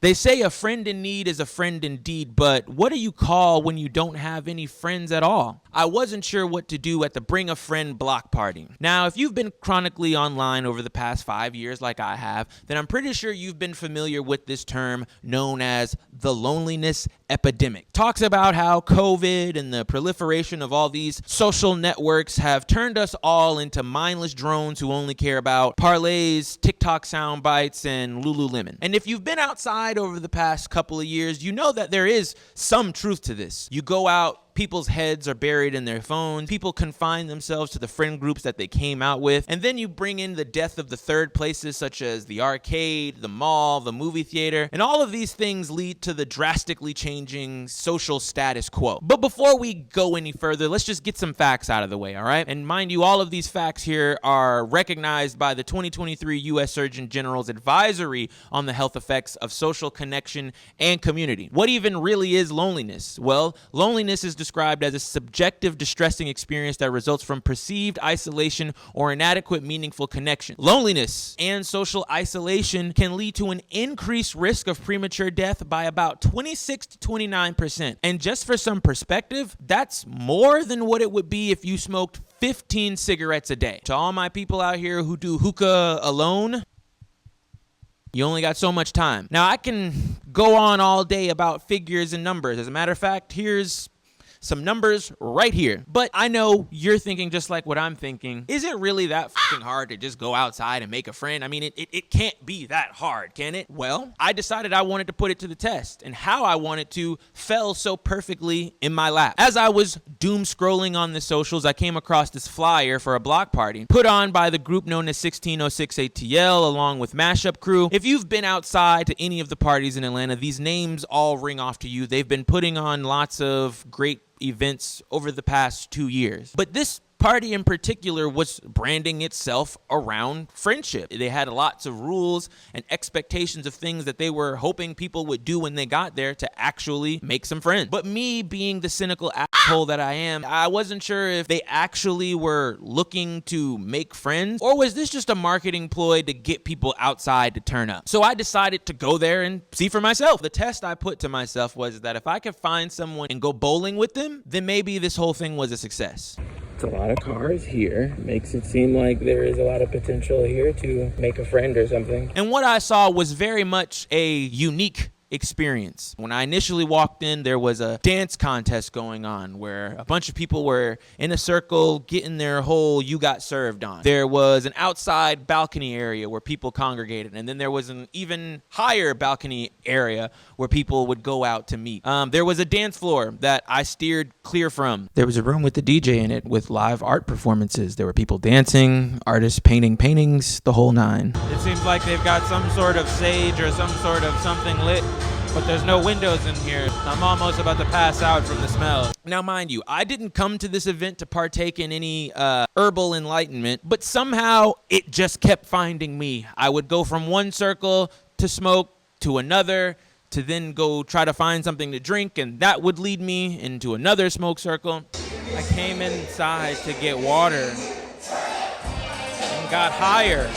They say a friend in need is a friend indeed, but what do you call when you don't have any friends at all? I wasn't sure what to do at the Bring a Friend block party. Now, if you've been chronically online over the past 5 years like I have, then I'm pretty sure you've been familiar with this term known as the loneliness epidemic. Talks about how COVID and the proliferation of all these social networks have turned us all into mindless drones who only care about parlays, TikTok sound bites, and Lululemon. And if you've been outside over the past couple of years, you know that there is some truth to this. You go out, people's heads are buried in their phones. People confine themselves to the friend groups that they came out with. And then you bring in the death of the third places such as the arcade, the mall, the movie theater. And all of these things lead to the drastically changing social status quo. But before we go any further, let's just get some facts out of the way, all right? And mind you, all of these facts here are recognized by the 2023 U.S. Surgeon General's advisory on the health effects of social connection and community. What even really is loneliness? Well, loneliness is described as a subjective, distressing experience that results from perceived isolation or inadequate, meaningful connection. Loneliness and social isolation can lead to an increased risk of premature death by about 26 to 29%. And just for some perspective, that's more than what it would be if you smoked 15 cigarettes a day. To all my people out here who do hookah alone, you only got so much time. Now, I can go on all day about figures and numbers. As a matter of fact, here's some numbers right here. But I know you're thinking just like what I'm thinking. Is it really that fucking hard to just go outside and make a friend? I mean, it can't be that hard, can it? Well, I decided I wanted to put it to the test, and how I wanted to fell so perfectly in my lap. As I was doom scrolling on the socials, I came across this flyer for a block party put on by the group known as 1606 ATL along with Mashup Crew. If you've been outside to any of the parties in Atlanta, these names all ring off to you. They've been putting on lots of great events over the past 2 years. But this party in particular was branding itself around friendship. They had lots of rules and expectations of things that they were hoping people would do when they got there to actually make some friends. But me being the cynical asshole that I am, I wasn't sure if they actually were looking to make friends, or was this just a marketing ploy to get people outside to turn up? So I decided to go there and see for myself. The test I put to myself was that if I could find someone and go bowling with them, then maybe this whole thing was a success. It's a lot of cars here. Makes it seem like there is a lot of potential here to make a friend or something. And what I saw was very much a unique experience. When I initially walked in, there was a dance contest going on where a bunch of people were in a circle getting their whole "you got served" on. There was an outside balcony area where people congregated, and then there was an even higher balcony area where people would go out to meet. There was a dance floor that I steered clear from. There was a room with the DJ in it with live art performances. There were people dancing, artists painting paintings, the whole nine. It seems like they've got some sort of sage or some sort of something lit, but there's no windows in here. I'm almost about to pass out from the smell. Now, mind you, I didn't come to this event to partake in any herbal enlightenment, but somehow it just kept finding me. I would go from one circle to smoke to another, to then go try to find something to drink, and that would lead me into another smoke circle. I came inside to get water and got higher.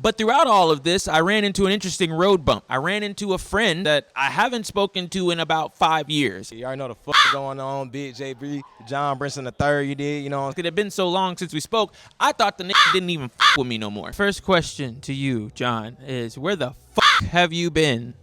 But throughout all of this, I ran into an interesting road bump. I ran into a friend that I haven't spoken to in about 5 years. You already know the fuck going on, Big JB, John Brinson III, you did, you know. It had been so long since we spoke, I thought the nigga didn't even fuck with me no more. First question to you, John, is where the fuck have you been?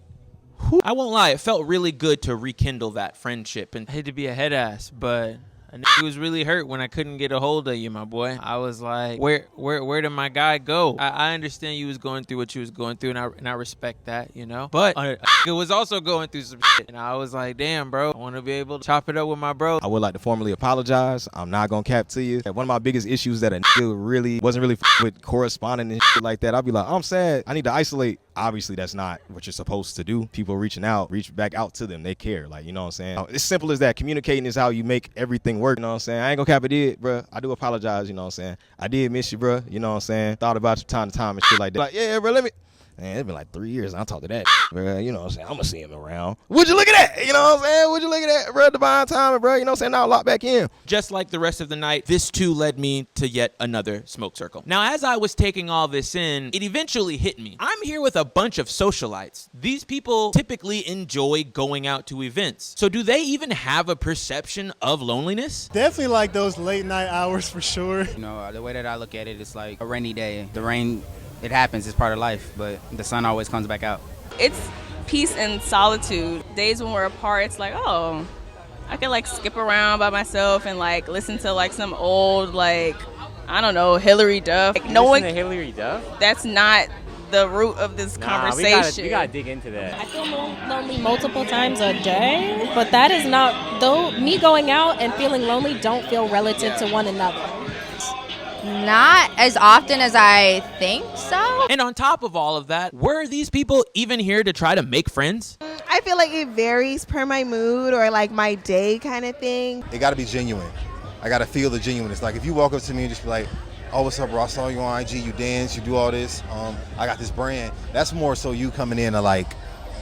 I won't lie, it felt really good to rekindle that friendship. And I hate to be a head ass, but a nigga was really hurt when I couldn't get a hold of you, my boy. I was like, where did my guy go? I understand you was going through what you was going through, and I respect that, you know. But a nigga was also going through some shit, and I was like, damn, bro, I want to be able to chop it up with my bro. I would like to formally apologize. I'm not gonna cap to you. One of my biggest issues that a nigga really wasn't really with corresponding and shit like that. I'd be like, I'm sad. I need to isolate. Obviously, that's not what you're supposed to do. People reaching out, reach back out to them. They care. Like, you know what I'm saying? It's simple as that. Communicating is how you make everything work. You know what I'm saying? I ain't gonna cap it, did, bro. I do apologize. You know what I'm saying? I did miss you, bro. You know what I'm saying? Thought about you time to time and shit like that. Like, yeah, bro, let Man, it's been like 3 years. I talked to that, bro. You know what I'm saying? I'm gonna see him around. Would you look at that? You know what I'm saying? Would you look at that, bro? Divine timing, bro. You know what I'm saying? Now lock back in. Just like the rest of the night, this too led me to yet another smoke circle. Now, as I was taking all this in, it eventually hit me. I'm here with a bunch of socialites. These people typically enjoy going out to events. So do they even have a perception of loneliness? Definitely like those late night hours for sure. You know, the way that I look at it, it's like a rainy day. The rain, it happens, it's part of life, but the sun always comes back out. It's peace and solitude. Days when we're apart, it's like, oh, I could like skip around by myself and like listen to like some old, like, I don't know, Hillary Duff. Like, no one. Hillary Duff? That's not the root of this conversation. We gotta dig into that. I feel lonely multiple times a day, but that is not, though me going out and feeling lonely don't feel relative to one another. Not as often as I think so. And on top of all of that, were these people even here to try to make friends? I feel like it varies per my mood or like my day kind of thing. It got to be genuine. I got to feel the genuineness. Like if you walk up to me and just be like, oh, what's up, bro? I saw you on IG, you dance, you do all this. I got this brand. That's more so you coming in to like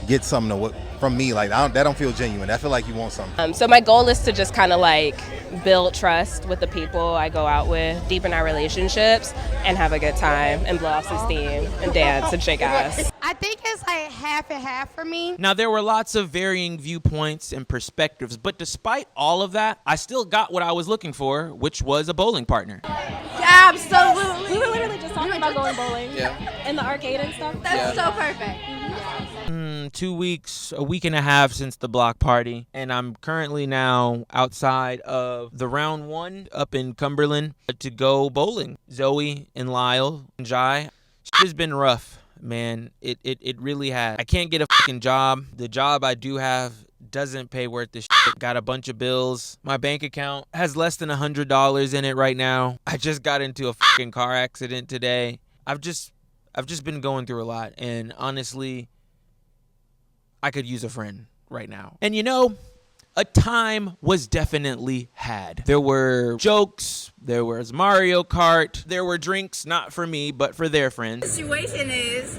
get something from me. Like that don't feel genuine. I feel like you want something. So my goal is to just kind of like build trust with the people I go out with, deepen our relationships, and have a good time and blow off some steam and dance and shake ass. I think it's like half and half for me. Now, there were lots of varying viewpoints and perspectives, but despite all of that, I still got what I was looking for, which was a bowling partner. Absolutely. We were literally just talking about going bowling in the arcade and stuff. That's so perfect. 2 weeks, a week and a half since the block party, and I'm currently now outside of the round one up in Cumberland to go bowling. Zoe and Lyle and Jai, it's been rough, man. It really has. I can't get a fucking job. The job I do have doesn't pay worth the shit. Got a bunch of bills. My bank account has less than $100 in it right now. I just got into a fucking car accident today. I've just been going through a lot, and honestly, I could use a friend right now. And you know, a time was definitely had. There were jokes, there was Mario Kart, there were drinks, not for me, but for their friends. The situation is,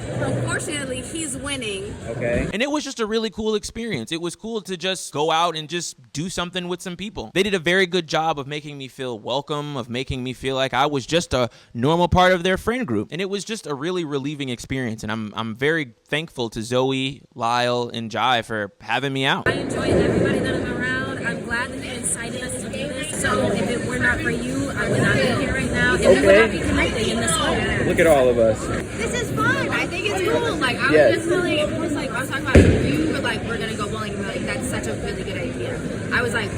unfortunately, he's winning. Okay. And it was just a really cool experience. It was cool to just go out and just do something with some people. They did a very good job of making me feel welcome, of making me feel like I was just a normal part of their friend group. And it was just a really relieving experience. And I'm very thankful to Zoe, Lyle, and Jai for having me out. I enjoyed everybody that I'm around. I'm glad that they incited us to do this. So if it were not for you, I would not be here right now. And we would not be connecting in this way. Look at all of us. This is fun. I think it's cool. Like I was just really, it was like I was talking about you were like, we're gonna go bowling, and we're like, that's such a really good idea. I was like,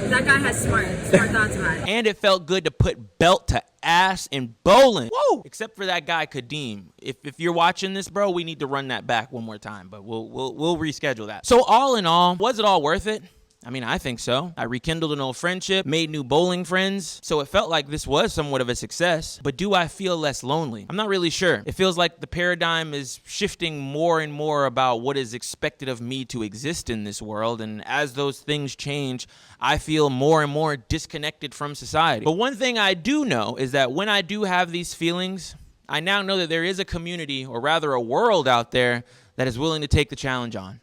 that guy has smart thoughts about it. And it felt good to put belt to ass in bowling. Woo! Except for that guy Kadeem. If you're watching this, bro, we need to run that back one more time, but we'll reschedule that. So all in all, was it all worth it? I mean, I think so. I rekindled an old friendship, made new bowling friends, so it felt like this was somewhat of a success. But do I feel less lonely? I'm not really sure. It feels like the paradigm is shifting more and more about what is expected of me to exist in this world, and as those things change, I feel more and more disconnected from society. But one thing I do know is that when I do have these feelings, I now know that there is a community, or rather a world out there, that is willing to take the challenge on.